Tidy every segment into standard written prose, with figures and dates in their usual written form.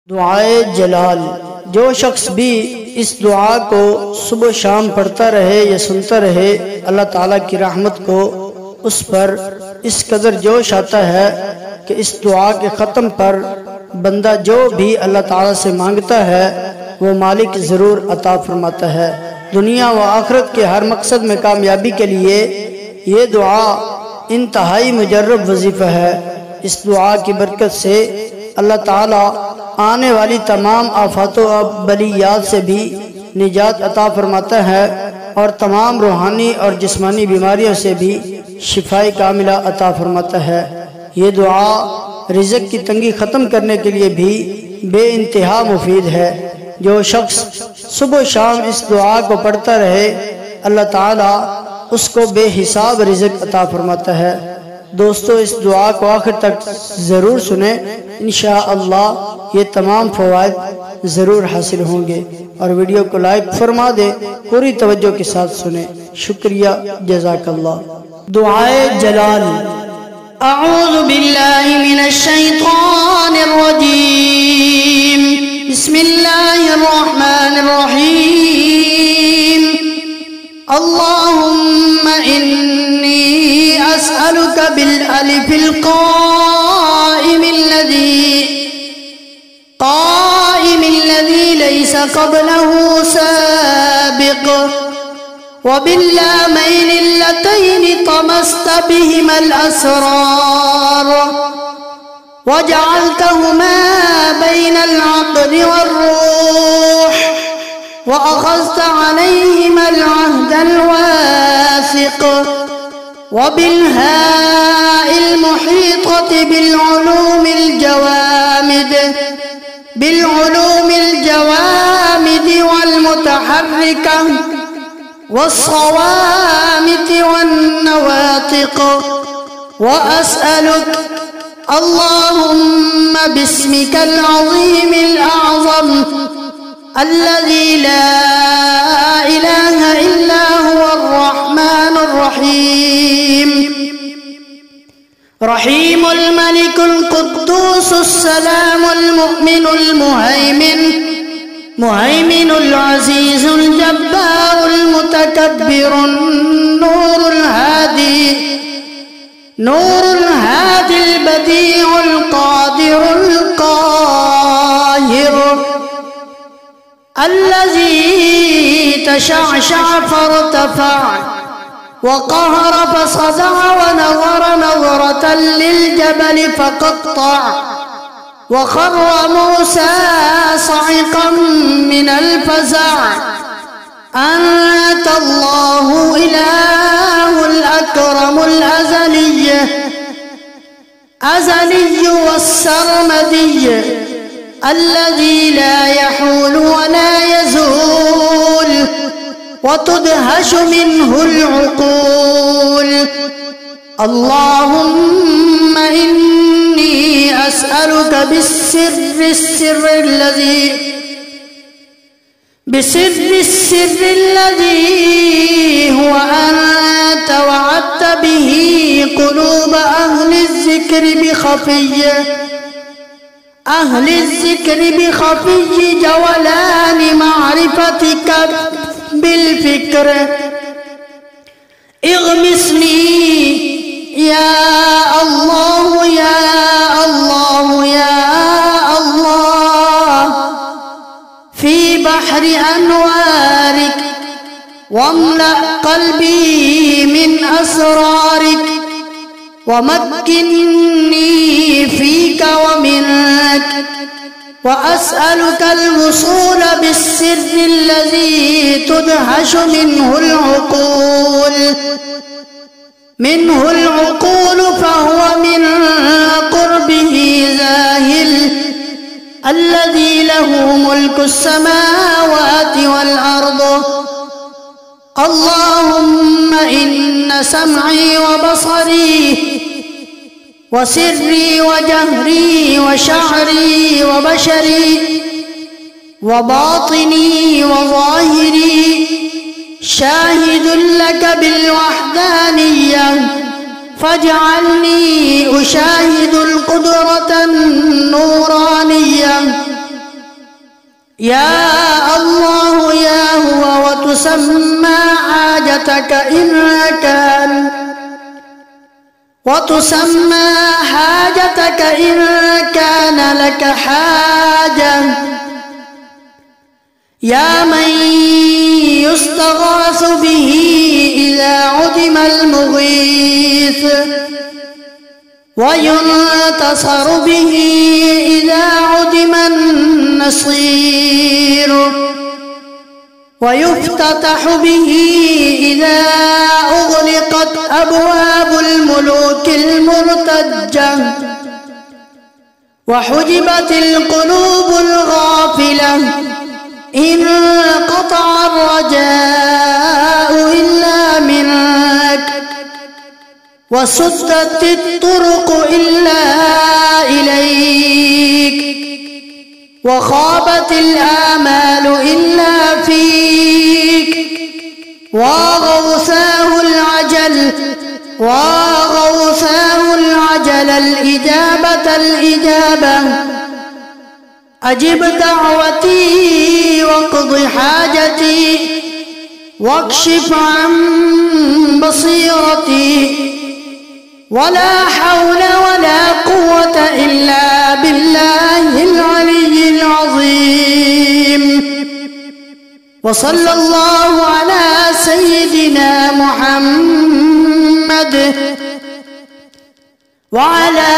दुआए जलाल। जो शख्स भी इस दुआ को सुबह शाम पढ़ता रहे या सुनता रहे, अल्लाह ताला की रहमत को उस पर इस कदर जोश आता है कि इस दुआ के ख़त्म पर बंदा जो भी अल्लाह ताला से मांगता है वो मालिक ज़रूर अता फरमाता है। दुनिया व आखिरत के हर मकसद में कामयाबी के लिए ये दुआ इंतहाई मुजर्रब वजीफ़ा है। इस दुआ की बरकत से अल्लाह ताला आने वाली तमाम आफातों और बलियात से भी निजात अता फरमाता है और तमाम रूहानी और जिस्मानी बीमारियों से भी शिफाई कामिला अता फरमाता है। ये दुआ रिज़्क़ की तंगी ख़त्म करने के लिए भी बेइंतहा मुफीद है। जो शख्स सुबह शाम इस दुआ को पढ़ता रहे, अल्लाह ताला उसको बेहिसाब रिज़्क़ अता फरमाता है। दोस्तों, इस दुआ को आखिर तक ज़रूर सुने, इंशाअल्लाह ये तमाम फ़वाइद ज़रूर हासिल होंगे। और वीडियो को लाइक फरमा दे, पूरी तवज्जो के साथ सुने। शुक्रिया, जज़ाकल्लाह। दुआए जलाल। अऊज़ु बिल्लाहि मिनश शैतानिर रजीम। बिस्मिल्लाहिर रहमानिर रहीम। अल्लाहुम्मा इन्नी अस्अलुका बिल अलिफिल क़ाइमिल लज़ी लैसा क़ब्लहु साबिक़ व बिल्लामैनि लतैनि तमस्त बिहिमल असरार व जअलतहुमा बैनल अक़दि वर्रूह व अख़ज़्त अलैहिमल अहदल वासिक़ व बिल्हाइल मुहीतति बिलउलूमिल जवामिद वल मुतहर्रिका वस्सवामित वन्नवातिक़ व अस्अलुक अल्लाहुम्मा बिस्मिकल अज़ीमिल अअज़म अल्लज़ी ला इलाहा इल्ला हुवर रहमानुर रहीम। रहीमुल मलिकुल कुद्दूसुस सलामुल मुमिनुल मुहैमिनुल अज़ीज़ुल जब्बारुल मुतकब्बिरुन नूरुल हादिल बदीउल क़ादिरुल क़ाहिर الذي تشعشع فارتفع وقهر فصدع ونظر نظرة للجبل فقطع وخر موسى صعقا من الفزع أنت الله إله الأكرم الأزلي والسرمدي الذي لا يحول ولا يزول وتدهش منه العقول. اللهم إني أسألك بسر السر الذي هو أنت وعدت به قلوب أهل الذكر بخفي جولان معرفتك بالفكر اغمسني يا الله يا الله يا الله في بحر أنوارك واملأ قلبي من أسرارك ومكنني فيك ومنك وأسألك الوصول بالسر الذي تدهش منه العقول فهو من قربه ذاهل الذي له ملك السماوات والأرض. اللهم إن سمعي وبصري وسري وجهري وشعري وبشري وباطني وظاهري شاهد لك بالوحدانية فاجعلني أشاهد القدرة النورانية يا الله يا هو وتسمى حاجتك إن كان لك حاجة يا من يستغاث به إذا عدم المغيث وينتصر به إذا عدم النصير ويفتتح به إذا أغلقت أبواب الملوك المرتجة وحجبت القلوب الغافلة إن قطع الرجاء إلا منك وسدت الطرق إلا إليك وخابت الآمال إلا فيك وغوثاه العجل الإجابة أجب دعوتي واقض حاجتي واكشف عن بصيرتي ولا حول ولا قوة إلا بالله العلي العظيم. وصلى الله على سيدنا محمد وعلى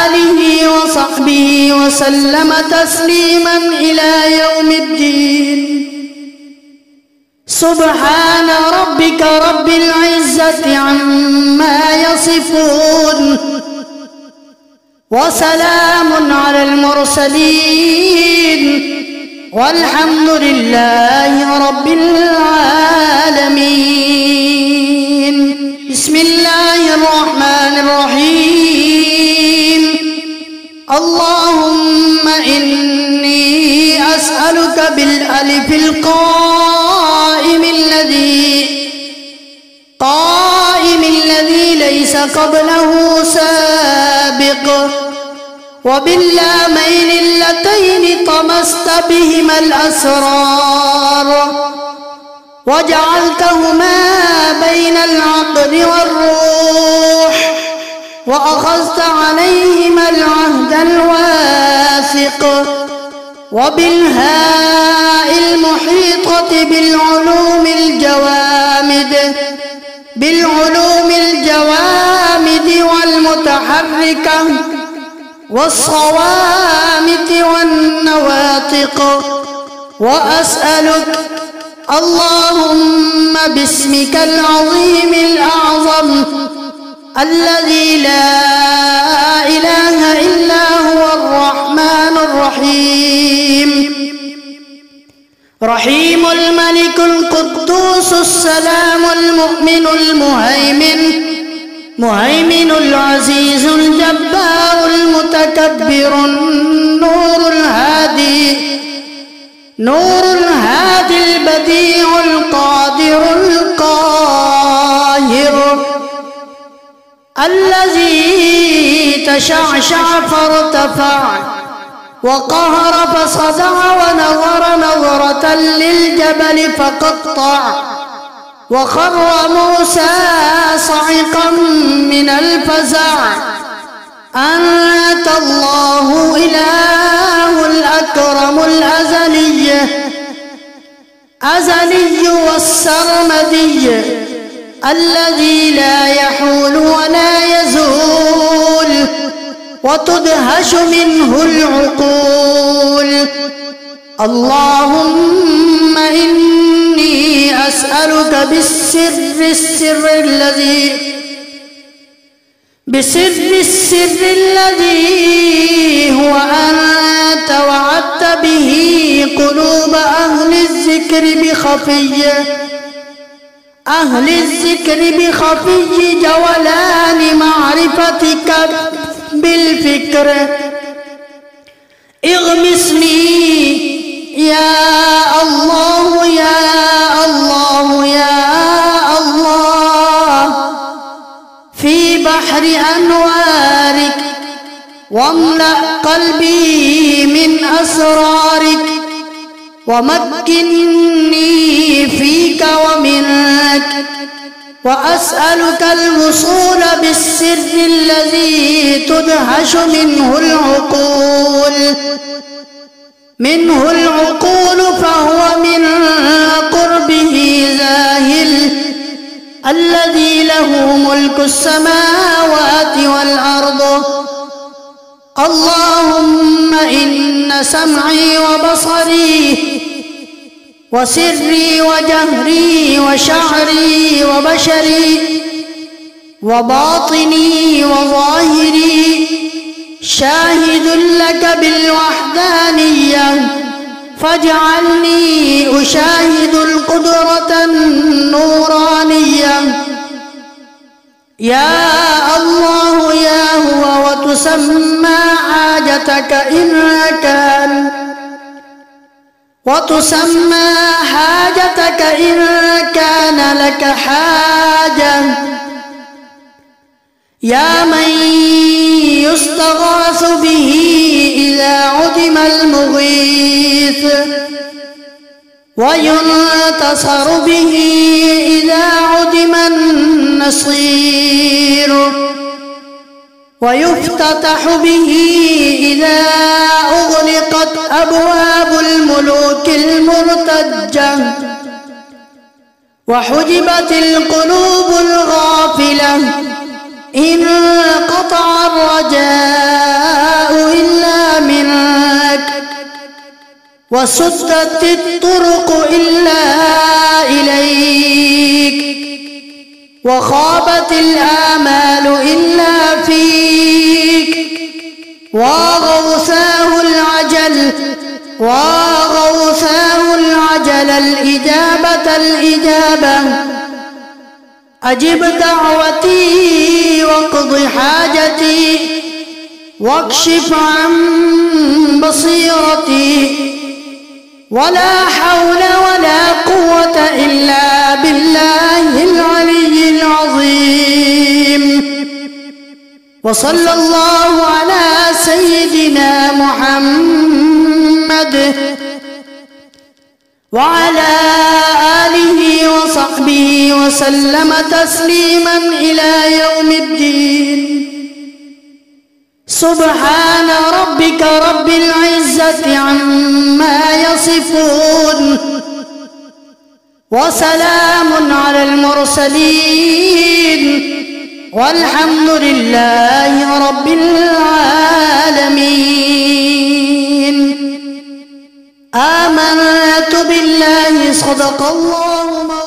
آله وصحبه وسلم تسليما إلى يوم الدين. سبحان ربك رب العزة عما يصفون وسلام على المرسلين والحمد لله رب العالمين. بسم الله الرحمن الرحيم. اللهم إني أسألك بالألف القائم الذي ليس قبله سابق وباللامين اللتين طمست بهما الأسرار وجعلتهما بين العقل والروح وأخذت عليهما العهد الواثق وبالهاء المحيطة بالعلوم الجوامد والمتحركة والصوامت والنواطق. وأسألك اللهم باسمك العظيم الأعظم الذي لا إله إلا هو الرحمن الرحيم رحيم الملك القدوس السلام المؤمن المهيمن العزيز الجبار المتكبر نور الهادي البديع القادر القاهر الذي تشعشع فارتفع وقهر فصدع ونظر نظرة للجبل فقطع وخر موسى صعقا من الفزع. أنت الله إله الأكرم الأزلي والسرمدي الذي لا يحول ولا يزول وتدهش منه العقول. اللهم إني أسألك بسر السر الذي هو أنت وعدت به قلوب أهل الذكر بخفي جولان معرفتك بالفكر. اغمسني يا الله يا الله يا الله في بحر أنوارك واملأ قلبي من أسرارك ومكنني فيك ومنك، وأسألك الوصول بالسر الذي تدهش منه العقول فهو من قربه ذاهل، الذي له ملك السماوات والأرض. اللهم إن سمعي وبصري وسري وجهري وشعري وبشري وباطني وظاهري شاهد لك بالوحدانية، فاجعلني أشاهد القدرة النورانية. يا الله يا هو، وتسمى حاجتك إن كان لك حاجة. يا من يستغاث به إذا عدم المغيث، وينتصر به إذا عدم النصير، ويفتتح به إذا أغلقت أبواب الملوك المرتجة، وحجبت القلوب الغافلة. إن قطع الرجاء إلا منك، وسدت الطرق إلا إليك، وخابت الآمال إلا فيك. وغوثاه العجل الإجابة، أجب دعوتي واقض حاجتي، واكشف عن بصيرتي. ولا حول ولا قوة إلا بالله العلي العظيم. وصلى الله على سيدنا محمد وعلى آله وصحبه وسلم تسليما إلى يوم الدين. سبحان ربك رب العزة عما يصفون، وسلام على المرسلين، والحمد لله رب العالمين. آمنت بالله، صدق الله مولانا.